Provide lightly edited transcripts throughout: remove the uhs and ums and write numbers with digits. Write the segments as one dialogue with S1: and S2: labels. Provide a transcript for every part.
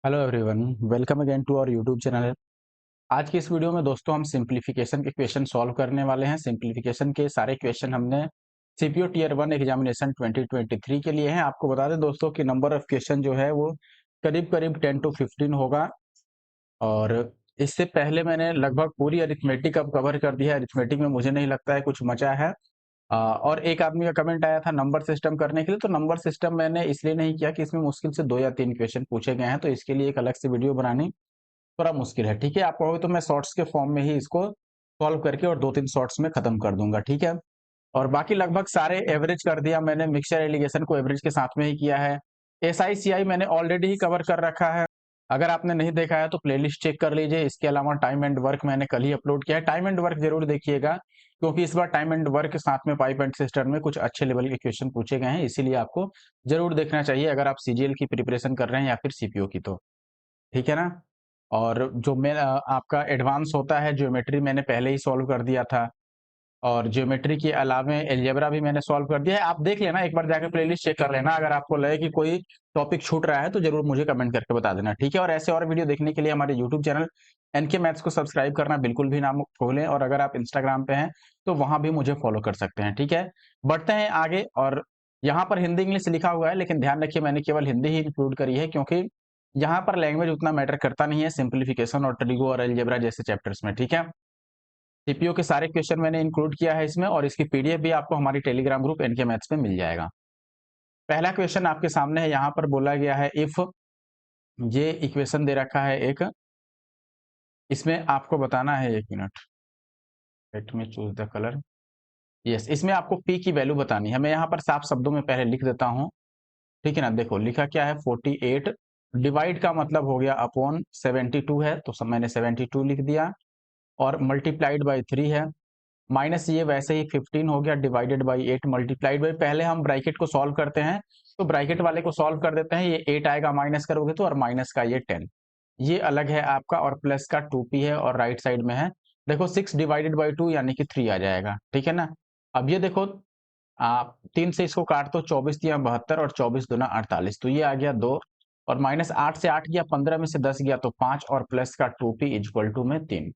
S1: Hello everyone, welcome again to our YouTube channel. आज की इस वीडियो में दोस्तों हम सिंप्लीफिकेशन के क्वेश्चन सॉल्व करने वाले हैं। सिंप्लीफिकेशन के सारे क्वेश्चन हमने सीपीओ टीयर 1 एग्जामिनेशन 2023 के लिए हैं। आपको बता दें दोस्तों कि नंबर ऑफ क्वेश्चन जो है वो करीब करीब 10 to 15 होगा। और इससे पहले मैंने लगभग पूरी अरिथमेटिक अब कवर कर दिया है। अरिथमेटिक में मुझे नहीं लगता है कुछ बचा है। और एक आदमी का कमेंट आया था नंबर सिस्टम करने के लिए, तो नंबर सिस्टम मैंने इसलिए नहीं किया कि इसमें मुश्किल से 2 या 3 क्वेश्चन पूछे गए हैं, तो इसके लिए एक अलग से वीडियो बनानी थोड़ा मुश्किल है। ठीक है, आप कहोगे तो मैं शॉर्ट्स के फॉर्म में ही इसको सॉल्व करके और 2-3 शॉर्ट्स में खत्म कर दूंगा। ठीक है, और बाकी लगभग सारे एवरेज कर दिया मैंने। मिक्सचर एलिगेशन को एवरेज के साथ में ही किया है। एसआई सीआई मैंने ऑलरेडी ही कवर कर रखा है। अगर आपने नहीं देखा है तो प्लेलिस्ट चेक कर लीजिए। इसके अलावा टाइम एंड वर्क मैंने कल ही अपलोड किया है। टाइम एंड वर्क जरूर देखिएगा, क्योंकि इस बार टाइम एंड वर्क के साथ में पाइप एंड सिस्टम में कुछ अच्छे लेवल के क्वेश्चन पूछे गए हैं, इसीलिए आपको जरूर देखना चाहिए अगर आप सीजीएल की प्रिपरेशन कर रहे हैं या फिर सीपीओ की। तो ठीक है ना। और जो मैं आपका एडवांस होता है ज्योमेट्री मैंने पहले ही सॉल्व कर दिया था। और ज्योमेट्री के अलावा एलजेब्रा भी मैंने सॉल्व कर दिया है। आप देख लेना, एक बार जाकर प्लेलिस्ट चेक कर लेना। अगर आपको लगे कि कोई टॉपिक छूट रहा है तो जरूर मुझे कमेंट करके बता देना। ठीक है, और ऐसे और वीडियो देखने के लिए हमारे यूट्यूब चैनल एनके मैथ्स को सब्सक्राइब करना बिल्कुल भी ना भूलें। और अगर आप इंस्टाग्राम पे हैं तो वहां भी मुझे फॉलो कर सकते हैं। ठीक है, बढ़ते हैं आगे। और यहाँ पर हिंदी इंग्लिश लिखा हुआ है, लेकिन ध्यान रखिए मैंने केवल हिंदी ही इंक्लूड करी है, क्योंकि यहाँ पर लैंग्वेज उतना मैटर करता नहीं है सिंप्लीफिकेशन और ट्रिगो और अलजेब्रा जैसे चैप्टर्स में। ठीक है, सीपीओ के सारे क्वेश्चन मैंने इंक्लूड किया है इसमें, और इसकी पीडीएफ भी आपको हमारी टेलीग्राम ग्रुप एनके मैथ्स पे मिल जाएगा। पहला क्वेश्चन आपके सामने है। यहाँ पर बोला गया है इफ ये इक्वेशन दे रखा है एक, इसमें आपको बताना है, एक minute, let me choose the colour. Yes, इसमें आपको पी की वैल्यू बतानी है। मैं यहाँ पर साफ शब्दों में पहले लिख देता हूँ। ठीक है ना, देखो लिखा क्या है, 48 डिवाइड का मतलब हो गया अपॉन 72 है, तो सब मैंने 72 लिख दिया। और मल्टीप्लाइड बाई 3 है, माइनस ये वैसे ही 15 हो गया डिवाइडेड बाई 8 मल्टीप्लाइड बाई, पहले हम ब्रैकेट को सॉल्व करते हैं, तो ब्रैकेट वाले को सॉल्व कर देते हैं। ये 8 आएगा, माइनस करोगे तो, और माइनस का ये 10, ये अलग है आपका। और प्लस का 2p है और राइट साइड में है। देखो 6 डिवाइडेड बाई 2 यानी कि 3 आ जाएगा। ठीक है ना। अब ये देखो, आप 3 से इसको काट दो, 24 या 72 और 24 दूना 48, तो ये आ गया 2। और माइनस 8 से 8 गया, 15 में से 10 गया तो 5, और प्लस का 2p इक्वल टू में 3।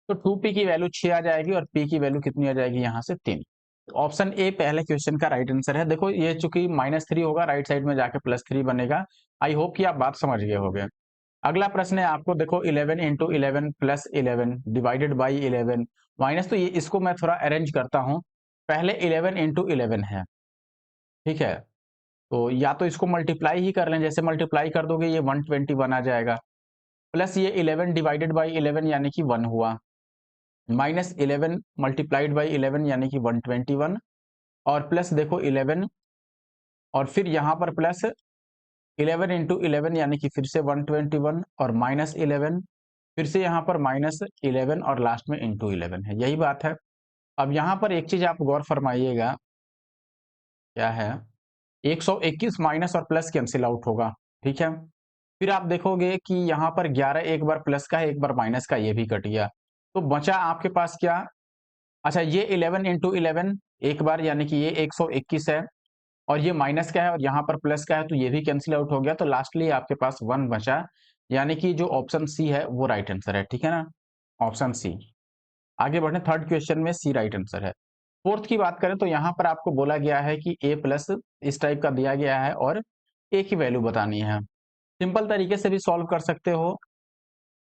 S1: तो 2p की वैल्यू 6 आ जाएगी और p की वैल्यू कितनी आ जाएगी यहाँ से 3। ऑप्शन ए पहले क्वेश्चन का राइट आंसर है। देखो ये चूंकि -3 होगा, राइट साइड में जाके +3 बनेगा। आई होप कि आप बात समझ गए होंगे। अगला प्रश्न है आपको, देखो 11 into 11 plus 11 divided by 11 minus, तो ये इसको मैं थोड़ा अरेंज करता हूँ। पहले 11 इंटू 11 है, ठीक है, तो या तो इसको मल्टीप्लाई ही कर लें, जैसे मल्टीप्लाई कर दोगे ये 121 आ जाएगा। प्लस ये 11 डिवाइडेड बाई 11 यानी कि 1 हुआ, माइनस 11 मल्टीप्लाइड बाई 11 यानी कि 121, और प्लस देखो 11, और फिर यहाँ पर प्लस 11 इंटू 11 यानी कि फिर से 121, और माइनस 11, फिर से यहाँ पर माइनस 11, और लास्ट में इंटू 11 है। यही बात है। अब यहाँ पर एक चीज आप गौर फरमाइएगा, क्या है, 121 माइनस और प्लस कैंसिल आउट होगा। ठीक है, फिर आप देखोगे कि यहाँ पर 11 एक बार प्लस का है, एक बार माइनस का, ये भी कट गया। तो बचा आपके पास क्या, अच्छा ये 11 इंटू 11 एक बार यानी कि ये 121 है, और ये माइनस का है और यहाँ पर प्लस का है, तो ये भी कैंसिल आउट हो गया। तो लास्टली आपके पास 1 बचा, यानी कि जो ऑप्शन सी है वो राइट आंसर है। ठीक है ना, ऑप्शन सी। आगे बढ़े, थर्ड क्वेश्चन में सी राइट आंसर है। फोर्थ की बात करें तो यहाँ पर आपको बोला गया है कि ए प्लस इस टाइप का दिया गया है और ए की वैल्यू बतानी है। सिंपल तरीके से भी सॉल्व कर सकते हो।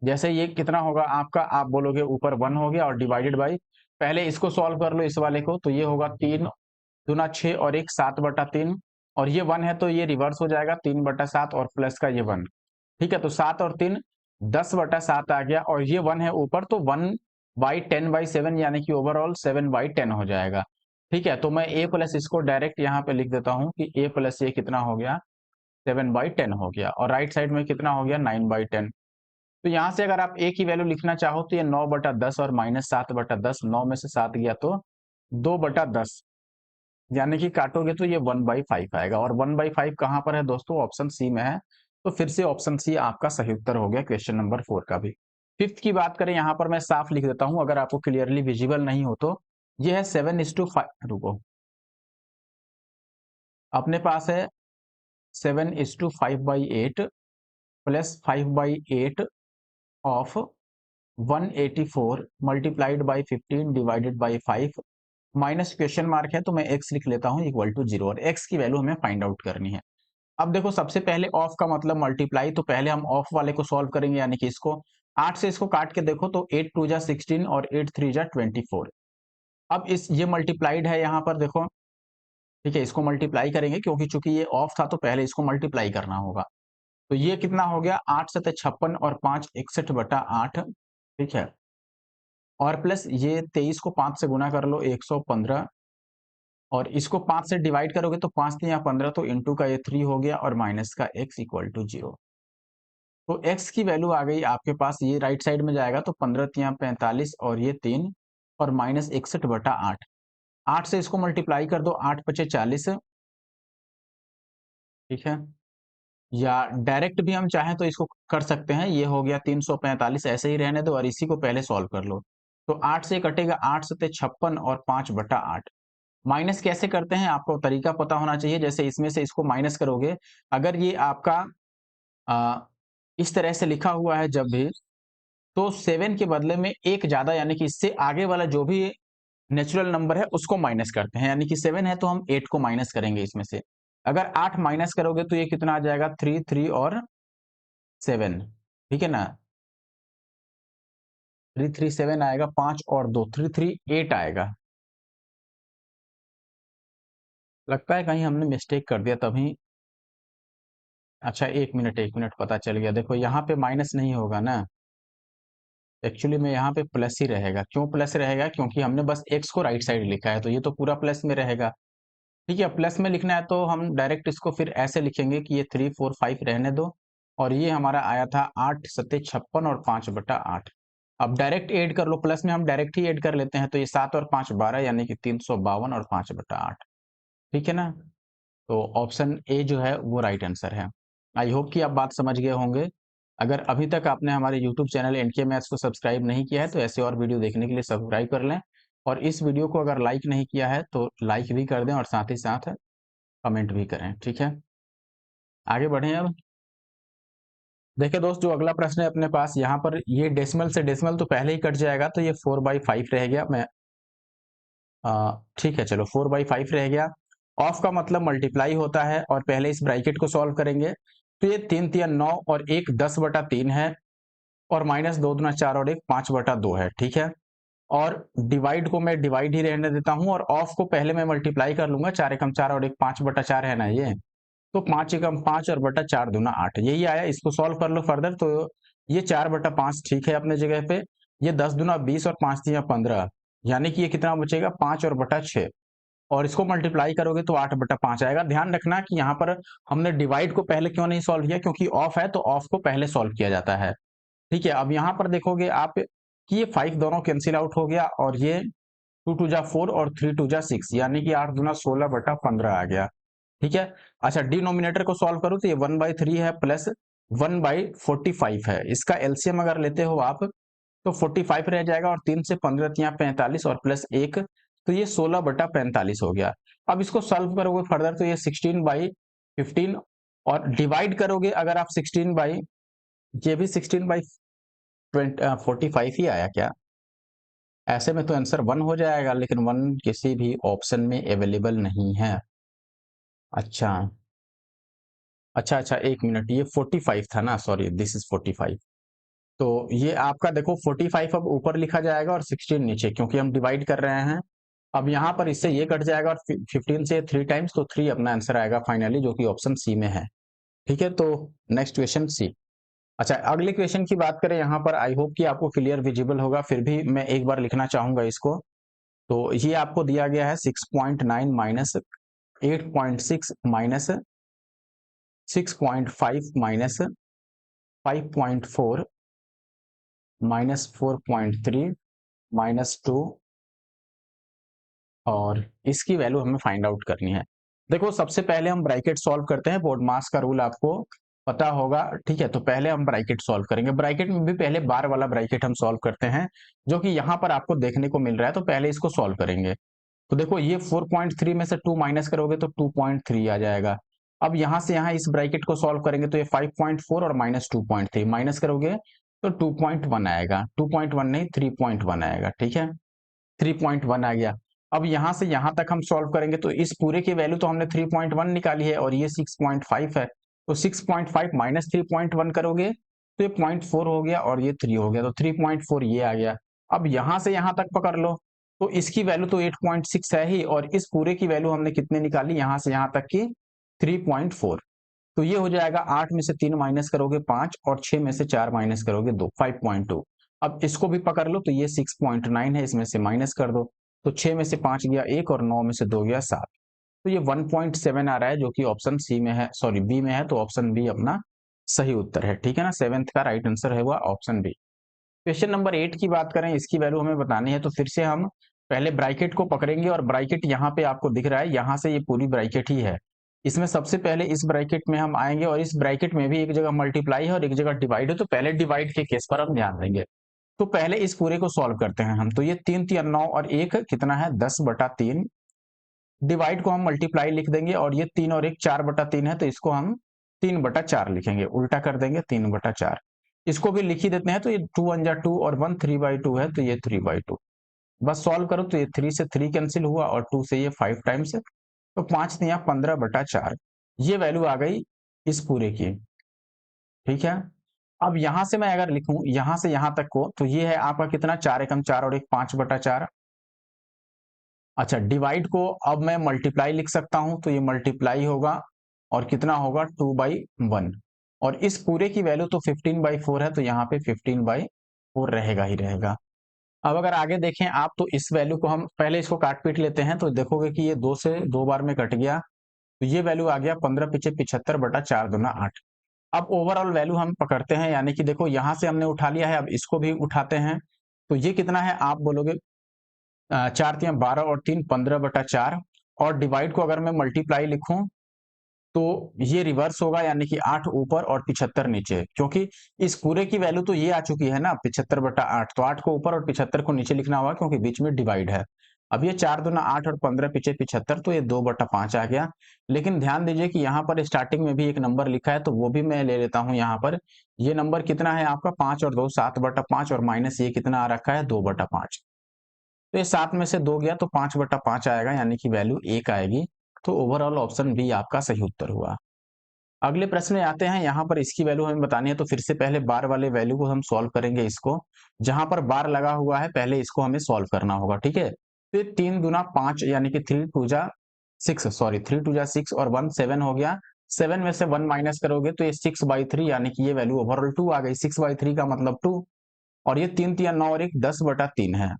S1: जैसे ये कितना होगा आपका, आप बोलोगे ऊपर 1 हो गया और डिवाइडेड बाई, पहले इसको सॉल्व कर लो इस वाले को, तो ये होगा 3 दूना 6 और 1 7/3, और ये 1 है तो ये रिवर्स हो जाएगा 3/7 और प्लस का ये 1। ठीक है, तो 7 और 3 10/7 आ गया, और ये 1 है ऊपर, तो 1/10/7 यानी कि ओवरऑल 7/10 हो जाएगा। ठीक है, तो मैं a प्लस इसको डायरेक्ट यहाँ पे लिख देता हूँ कि a प्लस ये कितना हो गया, 7/10 हो गया, और राइट साइड में कितना हो गया, 9/10। तो यहाँ से अगर आप a की वैल्यू लिखना चाहो तो ये 9/10 और माइनस 7/10, 9 में से 7 गया तो 2/10, यानी कि काटोगे तो ये 1/5 आएगा। और 1/5 कहाँ पर है दोस्तों, ऑप्शन सी में है। तो फिर से ऑप्शन सी आपका सही उत्तर हो गया क्वेश्चन नंबर 4 का भी। फिफ्थ की बात करें, यहाँ पर मैं साफ लिख देता हूँ अगर आपको क्लियरली विजिबल नहीं हो तो। ये है 7:5, रुको, अपने पास है 7:5/8 plus 5/8 of 184 multiplied by 15 divided by 5 minus question mark है तो मैं x लिख लेता हूं इक्वल टू 0 और x की वैल्यू हमें फाइंड आउट करनी है। अब देखो सबसे पहले ऑफ का मतलब मल्टीप्लाई, तो पहले हम ऑफ वाले को सॉल्व करेंगे यानी कि इसको 8 से इसको काट के देखो तो 8 2 जा 16 और 8 3 जा 24। अब इस ये मल्टीप्लाइड है यहाँ पर देखो, ठीक है, इसको मल्टीप्लाई करेंगे क्योंकि चूंकि ये ऑफ था तो पहले इसको मल्टीप्लाई करना होगा। तो ये कितना हो गया 8 7 56 और 5 61/8, ठीक है, और प्लस ये 23 को 5 से गुना कर लो 115 और इसको 5 से डिवाइड करोगे तो 5 3 या 15 तो इंटू का ये 3 हो गया और माइनस का x इक्वल टू 0। तो x की वैल्यू आ गई आपके पास, ये राइट साइड में जाएगा तो 15 3 45 और ये 3 और माइनस 61/8। 8 से इसको मल्टीप्लाई कर दो 8 5 40, ठीक है, या डायरेक्ट भी हम चाहें तो इसको कर सकते हैं, ये हो गया 345, ऐसे ही रहने दो और इसी को पहले सॉल्व कर लो। तो 8 से कटेगा 8 सते 56 और 5/8। माइनस कैसे करते हैं आपको तरीका पता होना चाहिए, जैसे इसमें से इसको माइनस करोगे, अगर ये आपका आ, इस तरह से लिखा हुआ है जब भी, तो 7 के बदले में एक ज्यादा यानी कि इससे आगे वाला जो भी नेचुरल नंबर है उसको माइनस करते हैं, यानी कि 7 है तो हम 8 को माइनस करेंगे इसमें से। अगर 8 माइनस करोगे तो ये कितना आ जाएगा 3 3 और 7, ठीक है ना, 3 3 7 आएगा, 5 और 2 3 3 8 आएगा। लगता है कहीं हमने मिस्टेक कर दिया तभी। अच्छा एक मिनट पता चल गया, देखो यहाँ पे माइनस नहीं होगा ना, एक्चुअली में यहाँ पे प्लस ही रहेगा। क्यों प्लस रहेगा, क्योंकि हमने बस x को राइट साइड लिखा है तो ये तो पूरा प्लस में रहेगा। ठीक है, प्लस में लिखना है तो हम डायरेक्ट इसको फिर ऐसे लिखेंगे कि ये 3 4 5 रहने दो और ये हमारा आया था 8 सत्ते 56 और 5/8। अब डायरेक्ट ऐड कर लो, प्लस में हम डायरेक्ट ही ऐड कर लेते हैं तो ये 7 और 5 12 यानी कि 352 और 5/8, ठीक है ना। तो ऑप्शन ए जो है वो राइट आंसर है। आई होप कि आप बात समझ गए होंगे। अगर अभी तक आपने हमारे यूट्यूब चैनल एनके मैथ्स को सब्सक्राइब नहीं किया है तो ऐसे और वीडियो देखने के लिए सब्सक्राइब कर लें, और इस वीडियो को अगर लाइक नहीं किया है तो लाइक भी कर दें और साथ ही साथ कमेंट भी करें, ठीक है। आगे बढ़ें अब। देखिए दोस्त, जो अगला प्रश्न है अपने पास यहाँ पर, ये डेसिमल से डेसिमल तो पहले ही कट जाएगा तो ये 4/5 रह गया। मैं ठीक है, चलो 4/5 रह गया। ऑफ का मतलब मल्टीप्लाई होता है और पहले इस ब्रैकेट को सॉल्व करेंगे तो ये 3 3 9 और 1 10/3 है और माइनस 2 दूना 4 और 1 5/2 है, ठीक है। और डिवाइड को मैं डिवाइड ही रहने देता हूं और ऑफ को पहले मैं मल्टीप्लाई कर लूंगा, 4 एकम 4 और 1 5/4 है ना ये, तो 5 एकम 5 और बटा 4 दूना 8 यही आया। इसको सॉल्व कर लो फर्दर तो ये 4/5 ठीक है अपने जगह पे, ये 10 दूना 20 और 5 3 15, यानी कि ये कितना बचेगा 5 और बटा 6, और इसको मल्टीप्लाई करोगे तो 8/5 आएगा। ध्यान रखना कि यहाँ पर हमने डिवाइड को पहले क्यों नहीं सॉल्व किया, क्योंकि ऑफ है तो ऑफ को पहले सॉल्व किया जाता है, ठीक है। अब यहाँ पर देखोगे आप कि ये 5 दोनों कैंसिल आउट हो गया और ये 2 2 जा 4 और 3 2 जा 6 यानी कि 8 दूना 16/15 आ गया, ठीक है। अच्छा, डिनोमिनेटर को सॉल्व करो तो ये 1/3 है प्लस 1/45 है, इसका एलसीएम अगर लेते हो आप तो 45 रह जाएगा और 3 से 15 तिया 45 और प्लस 1 तो ये 16/45 हो गया। अब इसको सॉल्व करोगे फर्दर तो ये 16/15 और डिवाइड करोगे अगर आप 16 बाई, ये भी 16/45 ही आया क्या, ऐसे में तो आंसर 1 हो जाएगा, लेकिन 1 किसी भी ऑप्शन में अवेलेबल नहीं है। अच्छा अच्छा अच्छा, एक मिनट, ये 45 था ना, सॉरी दिस इज 45। तो ये आपका देखो 45 अब ऊपर लिखा जाएगा और 16 नीचे, क्योंकि हम डिवाइड कर रहे हैं। अब यहाँ पर इससे ये कट जाएगा और 15 से 3 टाइम्स तो 3 अपना आंसर आएगा फाइनली, जो कि ऑप्शन सी में है, ठीक है। तो नेक्स्ट क्वेश्चन सी। अच्छा, अगले क्वेश्चन की बात करें यहाँ पर, आई होप कि आपको क्लियर विजिबल होगा, फिर भी मैं एक बार लिखना चाहूंगा इसको। तो ये आपको दिया गया है 6.9 minus 8.6 minus 6.5 minus 5.4 minus 4.3 minus 2, और इसकी वैल्यू हमें फाइंड आउट करनी है। देखो सबसे पहले हम ब्रैकेट सॉल्व करते हैं, बोर्ड मास का रूल आपको पता होगा, ठीक है। तो पहले हम ब्रैकेट सॉल्व करेंगे, ब्रैकेट में भी पहले बार वाला ब्रैकेट हम सॉल्व करते हैं, जो कि यहाँ पर आपको देखने को मिल रहा है, तो पहले इसको सॉल्व करेंगे। तो देखो ये 4.3 में से 2 माइनस करोगे तो 2.3 आ जाएगा। अब यहाँ से यहाँ इस ब्रैकेट को सॉल्व करेंगे तो ये 5.4 और -2.3 माइनस करोगे तो 2.1 आएगा, 2.1 नहीं 3.1 आएगा, ठीक है, 3.1 आ गया। अब यहाँ से यहाँ तक हम सॉल्व करेंगे तो इस पूरे की वैल्यू तो हमने 3.1 निकाली है और ये 6.5 है, तो 6.5 माइनस 3.1 करोगे तो ये 0.4 हो गया और ये 3 हो गया, तो 3.4 ये आ गया। अब यहाँ से यहाँ तक पकड़ लो तो इसकी वैल्यू तो 8.6 है ही और इस पूरे की वैल्यू हमने कितने निकाली यहाँ से यहाँ तक की 3.4, तो ये हो जाएगा 8 में से 3 माइनस करोगे 5 और 6 में से 4 माइनस करोगे 2, 5.2। अब इसको भी पकड़ लो तो ये 6.9 है, इसमें से माइनस कर दो तो 6 में से 5 गया 1 और 9 में से 2 गया 7, तो ये 1.7 आ रहा है जो कि ऑप्शन सी में है, सॉरी बी में है, तो ऑप्शन बी अपना सही उत्तर है, ठीक है ना। सेवेंथ का राइट आंसर है हुआ ऑप्शन बी। क्वेश्चन नंबर 8 की बात करें, इसकी वैल्यू हमें बतानी है, तो फिर से हम पहले ब्रैकेट को पकड़ेंगे और ब्रैकेट यहाँ पे आपको दिख रहा है, यहाँ से ये पूरी ब्रैकेट ही है। इसमें सबसे पहले इस ब्रैकेट में हम आएंगे और इस ब्रैकेट में भी एक जगह मल्टीप्लाई है और एक जगह डिवाइड है, तो पहले डिवाइड के केस पर हम ध्यान देंगे। तो पहले इस पूरे को सॉल्व करते हैं हम, तो ये 3 3 9 और 1 कितना है 10/3, डिवाइड को हम मल्टीप्लाई लिख देंगे और ये 3 और 1 4/3 है, तो इसको हम 3/4 लिखेंगे, उल्टा कर देंगे 3/4। इसको भी लिख ही देते हैं, तो ये 2 1 जा 2 और 1 3/2 है, तो ये 3/2। बस सॉल्व करो तो ये 3 से 3 कैंसिल हुआ और 2 से ये 5 टाइम्स है, तो 5 तिया 15/4 ये वैल्यू आ गई इस पूरे की, ठीक है। अब यहां से मैं अगर लिखूं यहां से यहां तक को, तो ये है आपका कितना 4 एकम 4 और 1 5/4। अच्छा, डिवाइड को अब मैं मल्टीप्लाई लिख सकता हूं, तो ये मल्टीप्लाई होगा और कितना होगा 2/1 और इस पूरे की वैल्यू तो 15/4 है, तो यहाँ पे 15/4 रहेगा ही रहेगा। अब अगर आगे देखें आप, तो इस वैल्यू को हम पहले इसको काट पीट लेते हैं, तो देखोगे कि ये 2 से 2 बार में कट गया, तो ये वैल्यू आ गया 15 पीछे 75/4 दूना 8। अब ओवरऑल वैल्यू हम पकड़ते हैं, यानी कि देखो यहां से हमने उठा लिया है, अब इसको भी उठाते हैं, तो ये कितना है आप बोलोगे 4 तिया 12 और 3 15/4 और डिवाइड को अगर मैं मल्टीप्लाई लिखूं तो ये रिवर्स होगा, यानी कि 8 ऊपर और 75 नीचे, क्योंकि इस पूरे की वैल्यू तो ये आ चुकी है ना 75/8, तो 8 को ऊपर और 75 को नीचे लिखना होगा क्योंकि बीच में डिवाइड है। अब ये 4 दूना 8 और 15 पीछे 75, तो ये 2/5 आ गया। लेकिन ध्यान दीजिए कि यहाँ पर स्टार्टिंग में भी एक नंबर लिखा है, तो वो भी मैं ले लेता हूँ यहाँ पर। ये नंबर कितना है आपका 5 और 2 7/5 और माइनस ये कितना आ रखा है 2/5, तो ये 7 में से 2 गया तो 5/5 आएगा, यानी कि वैल्यू 1 आएगी। तो ओवरऑल ऑप्शन बी आपका सही उत्तर हुआ। अगले प्रश्न में आते हैं, यहाँ पर इसकी वैल्यू हमें बतानी है, तो फिर से पहले बार वाले वैल्यू को हम सॉल्व करेंगे। इसको जहां पर बार लगा हुआ है पहले इसको हमें सॉल्व करना होगा, ठीक है। तो 3 दूना 5 यानी कि 3 2 जा 6, सॉरी 3 2 जा 6 और 1 7 हो गया। 7 में से 1 माइनस करोगे तो ये 6/3, यानी कि ये वैल्यू ओवरऑल 2 आ गई। 6/3 का मतलब 2 और ये 3 3 9 और 1 10/3 है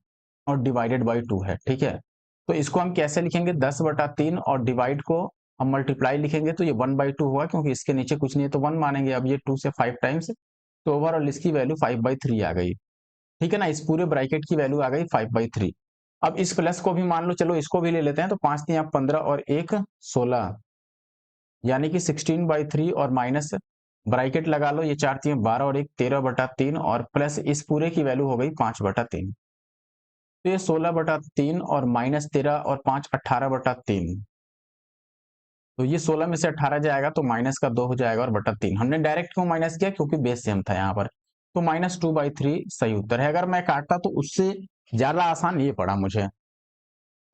S1: और डिवाइडेड बाई 2 है, ठीक है। तो इसको हम कैसे लिखेंगे 10/3 और डिवाइड को हम मल्टीप्लाई लिखेंगे, तो ये 1/2 हुआ क्योंकि इसके नीचे कुछ नहीं है तो 1 मानेंगे। अब ये 2 से 5 टाइम्स, तो ओवरऑल इसकी वैल्यू 5/3 आ गई, ठीक है ना। इस पूरे ब्रैकेट की वैल्यू आ गई 5/3। अब इस प्लस को भी मान लो, चलो इसको भी ले लेते हैं, तो 5 तिया 15 और 1 16 यानी कि 16/3 और माइनस ब्रैकेट लगा लो, ये 4 तिया 12 और 1 13/3 और प्लस इस पूरे की वैल्यू हो गई 5/3, तो ये 16/3 और माइनस 13 और 5 18/3, तो ये 16 में से 18 जाएगा तो माइनस का 2 हो जाएगा और बटा 3। हमने डायरेक्ट क्यों माइनस किया क्योंकि बेस सेम था यहाँ पर, तो -2/3 सही उत्तर है। अगर मैं काटता तो उससे ज्यादा आसान ये पड़ा मुझे,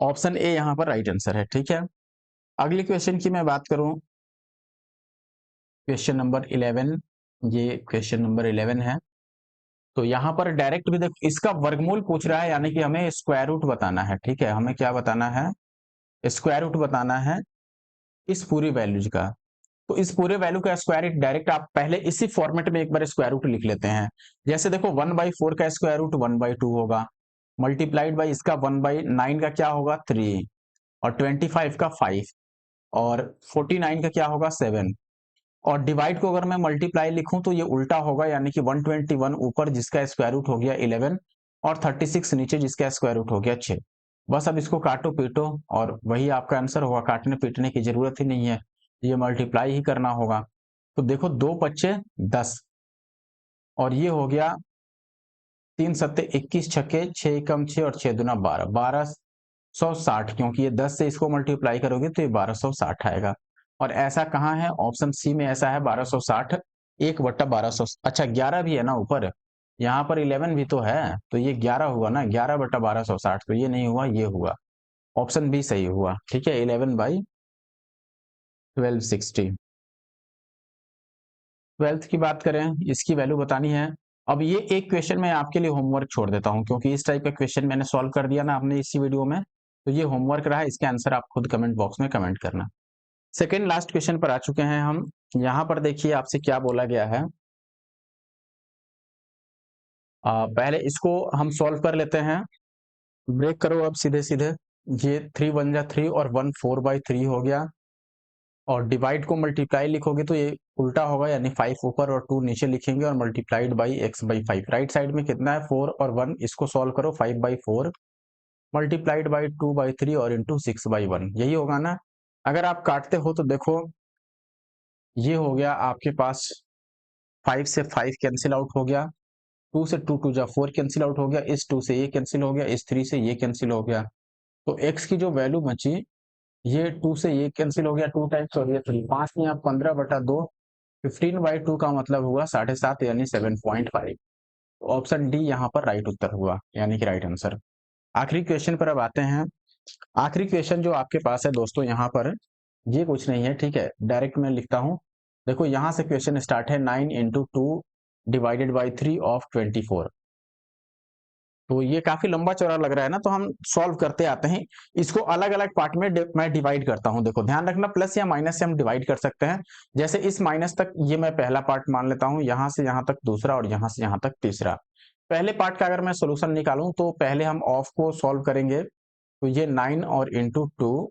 S1: ऑप्शन ए यहाँ पर राइट आंसर है, ठीक है। अगले क्वेश्चन की मैं बात करूं, क्वेश्चन नंबर 11, ये क्वेश्चन नंबर 11 है। तो यहाँ पर डायरेक्ट भी देखो इसका वर्गमूल पूछ रहा है, यानी कि हमें स्क्वायर रूट बताना है, ठीक है। हमें क्या बताना है, स्क्वायर रूट बताना है इस पूरी वैल्यूज का। तो इस पूरे वैल्यू का स्क्वायर रूट डायरेक्ट आप पहले इसी फॉर्मेट में एक बार स्क्वायर रूट लिख लेते हैं। जैसे देखो 1/4 का स्क्वायर रूट 1/2 होगा, मल्टीप्लाइड बाई इसका 1/9 का क्या होगा 3 और 25 का 5 और 49 का क्या होगा 7 और डिवाइड को अगर मैं मल्टीप्लाई लिखूं तो ये उल्टा होगा, यानी कि 121 ऊपर जिसका स्क्वायर रूट हो गया 11 और 36 नीचे जिसका स्क्वायर रूट हो गया 6। बस अब इसको काटो पीटो और वही आपका आंसर होगा, काटने पीटने की जरूरत ही नहीं है, ये मल्टीप्लाई ही करना होगा। तो देखो 2 पच्चे 10 और ये हो गया 3 सत्ते 21 छक्के 6 एकम 6 और 6 दूना 12 1260, क्योंकि ये 10 से इसको मल्टीप्लाई करोगे तो ये 1260 आएगा और ऐसा कहाँ है, ऑप्शन सी में ऐसा है 1260, 1/1200। अच्छा 11 भी है ना ऊपर, यहाँ पर 11 भी तो है, तो ये 11 हुआ ना, 11/1260, तो ये नहीं हुआ, ये हुआ, ऑप्शन बी सही हुआ। ठीक है, 11/1260। 12th की बात करें, इसकी वैल्यू बतानी है। अब ये एक क्वेश्चन मैं आपके लिए होमवर्क छोड़ देता हूं, क्योंकि इस टाइप का क्वेश्चन मैंने सॉल्व कर दिया ना आपने इसी वीडियो में, तो ये होमवर्क रहा, इसके आंसर आप खुद कमेंट बॉक्स में कमेंट करना। सेकेंड लास्ट क्वेश्चन पर आ चुके हैं हम। यहाँ पर देखिए आपसे क्या बोला गया है। पहले इसको हम सॉल्व कर लेते हैं। ब्रेक करो अब सीधे सीधे। ये 3 1 जा 3 और 1 4/3 हो गया, और डिवाइड को मल्टीप्लाई लिखोगे तो ये उल्टा होगा, यानी 5 ऊपर और 2 नीचे लिखेंगे, और multiplied by x/5। Right side में कितना है, 4 और 1, इसको सॉल्व करो, 5/4 मल्टीप्लाइड बाई 2/3 और इंटू 6/1, यही होगा ना। अगर आप काटते हो तो देखो ये हो गया आपके पास, 5 से 5 कैंसिल आउट हो गया, 2 से 2 2 जा 4 कैंसिल आउट हो गया, इस 2 से ये कैंसिल हो गया, इस 3 से ये कैंसिल हो गया, तो x की जो वैल्यू बची, ये 2 से ये कैंसिल हो गया 2 टाइम्स, और ये 3, 5 में आप 15/2, 15/2 का मतलब हुआ 7.5, यानी 7.5। ऑप्शन डी यहाँ पर राइट उत्तर हुआ, यानी कि राइट आंसर। आखिरी क्वेश्चन पर अब आते हैं। आखिरी क्वेश्चन जो आपके पास है दोस्तों, यहाँ पर ये कुछ नहीं है, ठीक है, डायरेक्ट मैं लिखता हूँ। देखो यहाँ से क्वेश्चन स्टार्ट है, 9 × 2 ÷ 3 of 24। तो ये काफी लंबा चौड़ा लग रहा है ना, तो हम सॉल्व करते आते हैं। इसको अलग अलग पार्ट में मैं डिवाइड करता हूं। देखो ध्यान रखना, प्लस या माइनस से हम डिवाइड कर सकते हैं। जैसे इस माइनस तक ये मैं पहला पार्ट मान लेता हूं, यहां से यहां तक दूसरा, और यहां से यहां तक तीसरा। पहले पार्ट का अगर मैं सोल्यूशन निकालूं तो पहले हम ऑफ को सॉल्व करेंगे, तो ये 9 और इंटू 2,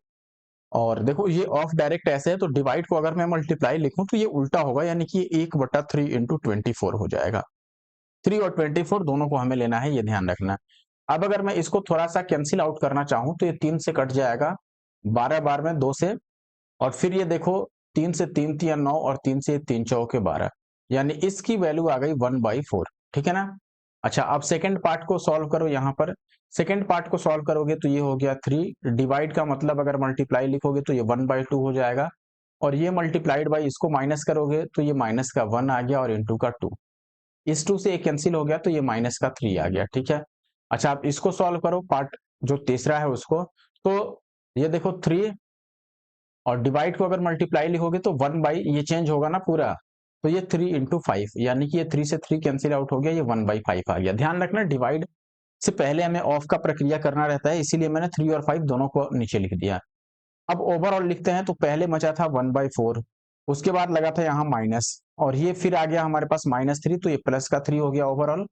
S1: और देखो ये ऑफ डायरेक्ट ऐसे है, तो डिवाइड को अगर मैं मल्टीप्लाई लिखूं तो ये उल्टा होगा, यानी कि 1/3 इंटू 24 हो जाएगा। 3 और 24 दोनों को हमें लेना है, ये ध्यान रखना। अब अगर मैं इसको थोड़ा सा कैंसिल आउट करना चाहूं तो ये 3 से कट जाएगा, 12 बार में 2 से, और फिर ये देखो 3 से 3 3 9, और 3 से 3 चौके 12, यानी इसकी वैल्यू आ गई 1/4। ठीक है ना। अच्छा अब सेकंड पार्ट को सॉल्व करो। यहाँ पर सेकंड पार्ट को सॉल्व करोगे तो ये हो गया 3, डिवाइड का मतलब अगर मल्टीप्लाई लिखोगे तो ये 1/2 हो जाएगा, और ये मल्टीप्लाइड बाई इसको माइनस करोगे तो ये माइनस का 1 आ गया, और इंटू का 2, इस 2 से एक कैंसिल हो गया, तो ये माइनस का 3 आ गया। ठीक है। अच्छा आप इसको सॉल्व करो, पार्ट जो तीसरा है उसको, तो ये देखो 3, और डिवाइड को अगर मल्टीप्लाई लिखोगे तो 1 ये चेंज होगा ना पूरा, तो ये 3 इंटू 5, यानी कि ये 3 से 3 कैंसिल आउट हो गया, ये 1/5 आ गया। ध्यान रखना डिवाइड से पहले हमें ऑफ का प्रक्रिया करना रहता है, इसीलिए मैंने 3 और 5 दोनों को नीचे लिख दिया। अब ओवरऑल लिखते हैं, तो पहले बचा था 1/4, उसके बाद लगा था यहाँ माइनस, और ये फिर आ गया हमारे पास -3, तो ये प्लस का 3 हो गया ओवरऑल,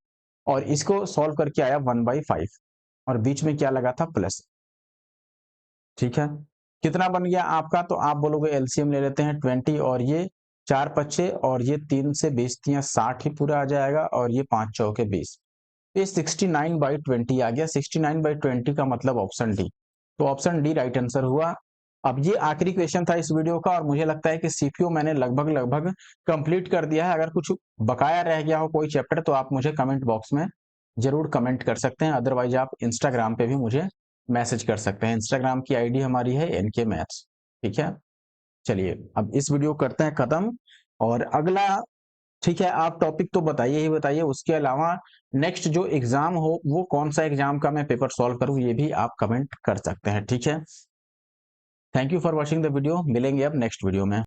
S1: और इसको सॉल्व करके आया 1/5, और बीच में क्या लगा था, प्लस। ठीक है। कितना बन गया आपका, तो आप बोलोगे एलसीएम ले लेते हैं 20, और ये 4 पच्चे, और ये 3 से 20 तियां 60 ही पूरा आ जाएगा, और ये 5 चौके 20, ये 69/20 आ गया। 69/20 का मतलब ऑप्शन डी, तो ऑप्शन डी राइट आंसर हुआ। अब ये आखिरी क्वेश्चन था इस वीडियो का, और मुझे लगता है कि सीपीओ मैंने लगभग लगभग कंप्लीट कर दिया है। अगर कुछ बकाया रह गया हो कोई चैप्टर, तो आप मुझे कमेंट बॉक्स में जरूर कमेंट कर सकते हैं, अदरवाइज आप इंस्टाग्राम पे भी मुझे मैसेज कर सकते हैं। इंस्टाग्राम की आईडी हमारी है NK मैथ्स। ठीक है। चलिए अब इस वीडियो करते हैं खत्म, और अगला, ठीक है, आप टॉपिक तो बताइए ही बताइए, उसके अलावा नेक्स्ट जो एग्जाम हो वो कौन सा एग्जाम का मैं पेपर सॉल्व करूं, ये भी आप कमेंट कर सकते हैं। ठीक है। Thank you for watching the video, मिलेंगे अब नेक्स्ट वीडियो में।